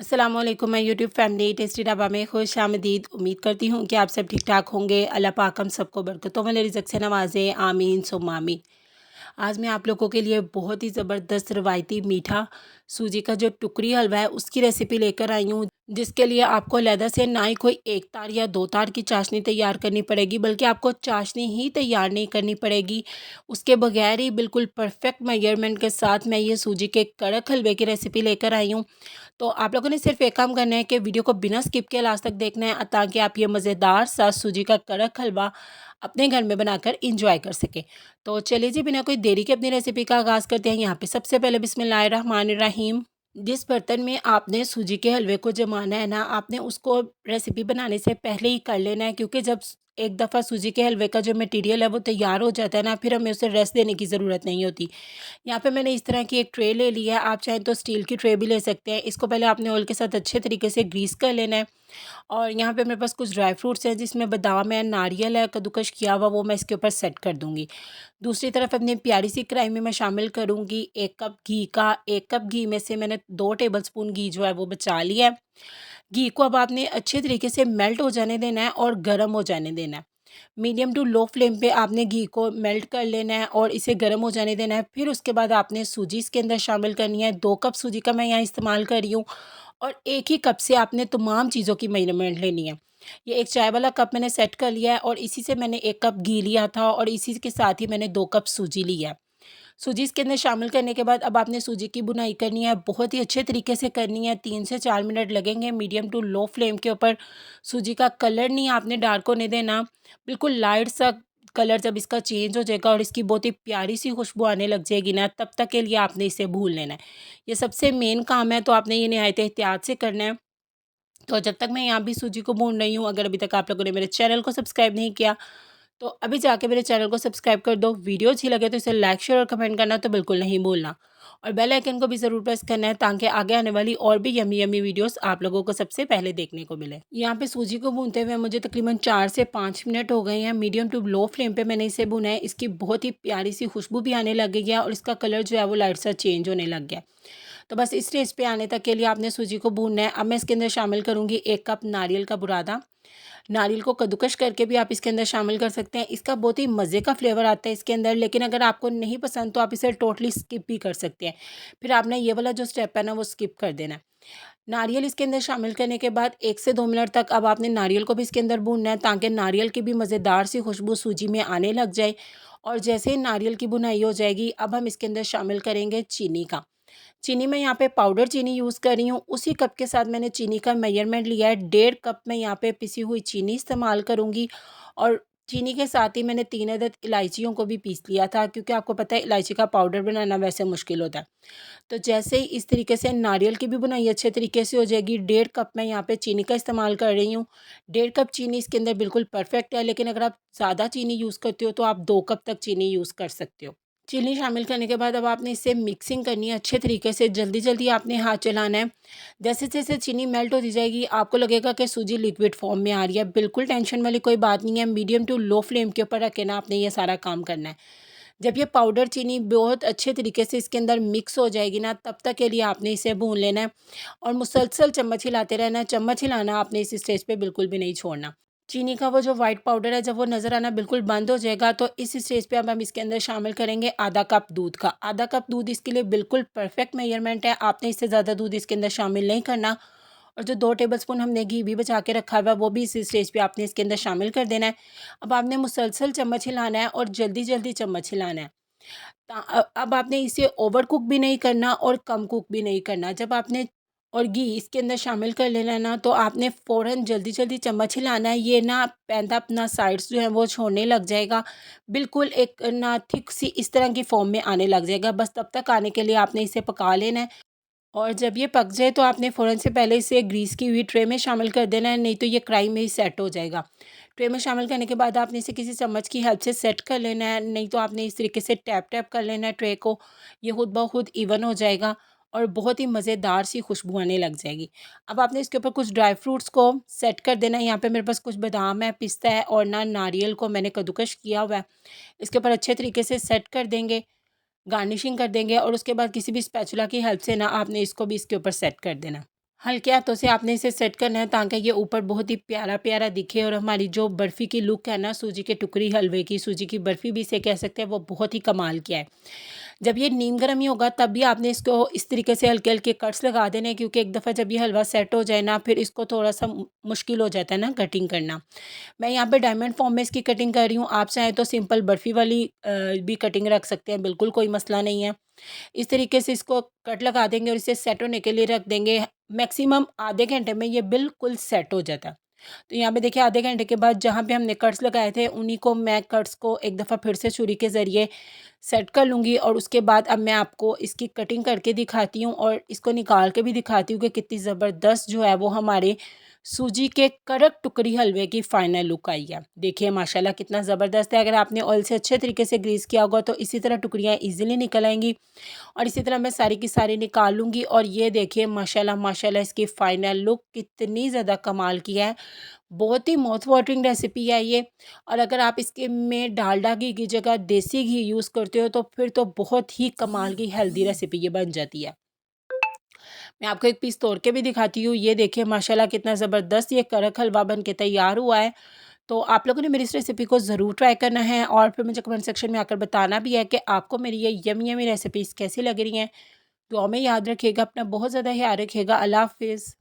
अस्सलाम वालेकुम। मैं यूट्यूब फैमिली टेस्टी ढाबा में खुश आमदीद। उम्मीद करती हूँ कि आप सब ठीक ठाक होंगे। अल्लाह पाक हम सबको बरकतों वाले रिज़्क़ से नवाज़े, आमीन सुम्मा आमीन। आज मैं आप लोगों के लिए बहुत ही ज़बरदस्त रवायती मीठा सूजी का जो टुकड़ी हलवा है उसकी रेसिपी लेकर आई हूँ, जिसके लिए आपको अलहदा से ना ही कोई एक तार या दो तार की चाशनी तैयार करनी पड़ेगी, बल्कि आपको चाशनी ही तैयार नहीं करनी पड़ेगी। उसके बगैर ही बिल्कुल परफेक्ट मेजरमेंट के साथ मैं ये सूजी के कड़क हलवे की रेसिपी लेकर आई हूँ। तो आप लोगों ने सिर्फ एक काम करना है कि वीडियो को बिना स्किप किए लास्ट तक देखना है, ताकि आप ये मज़ेदार सा सूजी का कड़क हलवा अपने घर में बनाकर इंजॉय कर सकें। तो चलिए जी, बिना कोई देरी के अपनी रेसिपी का आगाज़ करते हैं। यहाँ पे सबसे पहले बिस्मिल्लाहिर्रहमानिर्रहीम। जिस बर्तन में आपने सूजी के हलवे को जमाना है ना, आपने उसको रेसिपी बनाने से पहले ही कर लेना है, क्योंकि जब एक दफ़ा सूजी के हलवे का जो मटेरियल है वो तैयार हो जाता है ना, फिर हमें उसे रेस्ट देने की ज़रूरत नहीं होती। यहाँ पे मैंने इस तरह की एक ट्रे ले ली है। आप चाहें तो स्टील की ट्रे भी ले सकते हैं। इसको पहले आपने ऑयल के साथ अच्छे तरीके से ग्रीस कर लेना है। और यहाँ पे मेरे पास कुछ ड्राई फ्रूट्स हैं, जिसमें बादाम है, नारियल है, कद्दूकश किया हुआ, वो मैं इसके ऊपर सेट कर दूँगी। दूसरी तरफ अपनी प्यारी सी कढ़ाई में मैं शामिल करूँगी 1 कप घी का। 1 कप घी में से मैंने 2 टेबलस्पून घी जो है वो बचा लिया है। घी को अब आपने अच्छे तरीके से मेल्ट हो जाने देना है और गर्म हो जाने देना है। मीडियम टू लो फ्लेम पे आपने घी को मेल्ट कर लेना है और इसे गर्म हो जाने देना है। फिर उसके बाद आपने सूजी इसके अंदर शामिल करनी है। 2 कप सूजी का मैं यहाँ इस्तेमाल कर रही हूँ और 1 ही कप से आपने तमाम चीज़ों की मेजरमेंट लेनी है। ये एक चाय वाला कप मैंने सेट कर लिया है और इसी से मैंने 1 कप घी लिया था और इसी के साथ ही मैंने 2 कप सूजी ली है। सूजी इसके अंदर शामिल करने के बाद अब आपने सूजी की बुनाई करनी है, बहुत ही अच्छे तरीके से करनी है। 3 से 4 मिनट लगेंगे मीडियम टू लो फ्लेम के ऊपर। सूजी का कलर नहीं आपने डार्क होने देना, बिल्कुल लाइट सा कलर जब इसका चेंज हो जाएगा और इसकी बहुत ही प्यारी सी खुशबू आने लग जाएगी ना, तब तक के लिए आपने इसे भून लेना है। ये सबसे मेन काम है, तो आपने ये निहायत एहतियात से करना है। तो जब तक मैं यहाँ भी सूजी को भून रही हूँ, अगर अभी तक आप लोगों ने मेरे चैनल को सब्सक्राइब नहीं किया, तो अभी जाके मेरे चैनल को सब्सक्राइब कर दो। वीडियो अच्छी लगे तो इसे लाइक शेयर और कमेंट करना तो बिल्कुल नहीं भूलना, और बेल आइकन को भी ज़रूर प्रेस करना है, ताकि आगे आने वाली और भी यमी यमी वीडियोस आप लोगों को सबसे पहले देखने को मिले। यहाँ पे सूजी को भूनते हुए मुझे तकरीबन 4 से 5 मिनट हो गए हैं। मीडियम टू लो फ्लेम पे मैंने इसे भुना है। इसकी बहुत ही प्यारी सी खुशबू भी आने लग गई है और इसका कलर जो है वो लाइट सा चेंज होने लग गया। तो बस इस स्टेज पे आने तक के लिए आपने सूजी को भूनना है। अब मैं इसके अंदर शामिल करूँगी 1 कप नारियल का बुरादा। नारियल को कद्दूकश करके भी आप इसके अंदर शामिल कर सकते हैं। इसका बहुत ही मज़े का फ्लेवर आता है इसके अंदर, लेकिन अगर आपको नहीं पसंद तो आप इसे टोटली स्किप भी कर सकते हैं। फिर आपने ये वाला जो स्टेप है ना वो स्किप कर देना है। नारियल इसके अंदर शामिल करने के बाद 1 से 2 मिनट तक अब आपने नारियल को भी इसके अंदर भूनना है, ताकि नारियल की भी मज़ेदार सी खुशबू सूजी में आने लग जाए। और जैसे ही नारियल की भुनाई हो जाएगी, अब हम इसके अंदर शामिल करेंगे चीनी का। चीनी मैं यहाँ पे पाउडर चीनी यूज़ कर रही हूँ। उसी कप के साथ मैंने चीनी का मेजरमेंट लिया है। 1.5 कप मैं यहाँ पे पिसी हुई चीनी इस्तेमाल करूँगी और चीनी के साथ ही मैंने 3 अदद इलायचियों को भी पीस लिया था, क्योंकि आपको पता है इलायची का पाउडर बनाना वैसे मुश्किल होता है। तो जैसे ही इस तरीके से नारियल की भी बुनाई अच्छे तरीके से हो जाएगी, 1.5 कप मैं यहाँ पे चीनी का इस्तेमाल कर रही हूँ। 1.5 कप चीनी इसके अंदर बिल्कुल परफेक्ट है, लेकिन अगर आप ज़्यादा चीनी यूज़ करते हो तो आप 2 कप तक चीनी यूज़ कर सकते हो। चीनी शामिल करने के बाद अब आपने इसे मिक्सिंग करनी है अच्छे तरीके से। जल्दी-जल्दी आपने हाथ चलाना है। जैसे-जैसे चीनी मेल्ट होती जाएगी, आपको लगेगा कि सूजी लिक्विड फॉर्म में आ रही है। बिल्कुल टेंशन वाली कोई बात नहीं है। मीडियम टू लो फ्लेम के ऊपर रख के ना आपने ये सारा काम करना है। जब ये पाउडर चीनी बहुत अच्छे तरीके से इसके अंदर मिक्स हो जाएगी ना, तब तक के लिए आपने इसे भून लेना है और मुसलसल चम्मच हिलाते रहना है। चम्मच हिलाना आपने इस स्टेज पे बिल्कुल भी नहीं छोड़ना। चीनी का वो जो व्हाइट पाउडर है, जब वो नज़र आना बिल्कुल बंद हो जाएगा, तो इस स्टेज पे अब हम इसके अंदर शामिल करेंगे आधा कप दूध का। आधा कप दूध इसके लिए बिल्कुल परफेक्ट मेजरमेंट है। आपने इससे ज़्यादा दूध इसके अंदर शामिल नहीं करना। और जो 2 टेबलस्पून हमने घी भी बचा के रखा हुआ है, वो भी इस स्टेज पे आपने इसके अंदर शामिल कर देना है। अब आपने मुसलसल चम्मच हिलाना है और जल्दी-जल्दी चम्मच हिलाना है। अब आपने इसे ओवर कुक भी नहीं करना और कम कुक भी नहीं करना। जब आपने और घी इसके अंदर शामिल कर लेना है ना, तो आपने फ़ौरन जल्दी-जल्दी चम्मच हिलाना है। ये ना पैंदा अपना साइड्स जो है वो छोड़ने लग जाएगा। बिल्कुल एक ना थिक सी इस तरह की फ़ॉर्म में आने लग जाएगा। बस तब तक आने के लिए आपने इसे पका लेना है। और जब ये पक जाए तो आपने फ़ौरन से पहले इसे ग्रीस की हुई ट्रे में शामिल कर देना है, नहीं तो ये कढ़ाई में ही सेट हो जाएगा। ट्रे में शामिल करने के बाद आपने इसे किसी चम्मच की हेल्प से सेट कर लेना है, नहीं तो आपने इस तरीके से टैप-टैप कर लेना है ट्रे को। ये खुद ब खुद इवन हो जाएगा और बहुत ही मज़ेदार सी खुशबू आने लग जाएगी। अब आपने इसके ऊपर कुछ ड्राई फ्रूट्स को सेट कर देना है। यहाँ पे मेरे पास कुछ बादाम है, पिस्ता है और ना नारियल को मैंने कद्दूकश किया हुआ है। इसके ऊपर अच्छे तरीके से सेट कर देंगे, गार्निशिंग कर देंगे और उसके बाद किसी भी स्पैचुला की हेल्प से ना आपने इसको भी इसके ऊपर सेट कर देना। हल्के हाथों से आपने इसे सेट करना है ताकि ये ऊपर बहुत ही प्यारा प्यारा दिखे और हमारी जो बर्फ़ी की लुक है ना, सूजी के टुकड़ी हलवे की, सूजी की बर्फ़ी भी इसे कह सकते हैं, वो बहुत ही कमाल की है। जब ये नीम गर्म ही होगा तब भी आपने इसको इस तरीके से हल्के-हल्के कट्स लगा देने हैं, क्योंकि एक दफ़ा जब ये हलवा सेट हो जाए ना, फिर इसको थोड़ा-सा मुश्किल हो जाता है ना कटिंग करना। मैं यहाँ पे डायमंड फॉर्म में इसकी कटिंग कर रही हूँ, आप चाहें तो सिंपल बर्फ़ी वाली भी कटिंग रख सकते हैं, बिल्कुल कोई मसला नहीं है। इस तरीके से इसको कट लगा देंगे और इसे सेट होने के लिए रख देंगे। मैक्सिमम आधे घंटे में ये बिल्कुल सेट हो जाता है। तो यहाँ पे देखिए आधे घंटे के बाद जहाँ पे हमने कट्स लगाए थे उन्हीं को मैं कट्स को एक दफ़ा फिर से छुरी के ज़रिए सेट कर लूँगी और उसके बाद अब मैं आपको इसकी कटिंग करके दिखाती हूँ और इसको निकाल के भी दिखाती हूँ कि कितनी ज़बरदस्त जो है वो हमारे सूजी के कड़क टुकड़ी हलवे की फाइनल लुक आई है। देखिए माशाल्लाह कितना ज़बरदस्त है। अगर आपने ऑयल से अच्छे तरीके से ग्रीस किया होगा तो इसी तरह टुकड़ियाँ ईज़िली निकल आएँगी और इसी तरह मैं सारी की सारी निकाल लूँगी। और ये देखिए माशाल्लाह माशाल्लाह इसकी फाइनल लुक कितनी ज़्यादा कमाल की है। बहुत ही माउथ वाटरिंग रेसिपी है ये। और अगर आप इसके में डालडा घी की जगह देसी घी यूज़ करते हो तो फिर तो बहुत ही कमाल की हेल्दी रेसिपी ये बन जाती है। मैं आपको एक पीस तोड़ के भी दिखाती हूँ। ये देखिए माशाल्लाह कितना ज़बरदस्त ये कड़क हलवा बन के तैयार हुआ है। तो आप लोगों ने मेरी इस रेसिपी को ज़रूर ट्राई करना है और फिर मुझे कमेंट सेक्शन में आकर बताना भी है कि आपको मेरी ये यमी यमी रेसिपीज़ कैसी लग रही हैं। दुआ में याद रखिएगा, अपना बहुत ज़्यादा ख्याल रखिएगा। अल्लाह हाफ़िज़।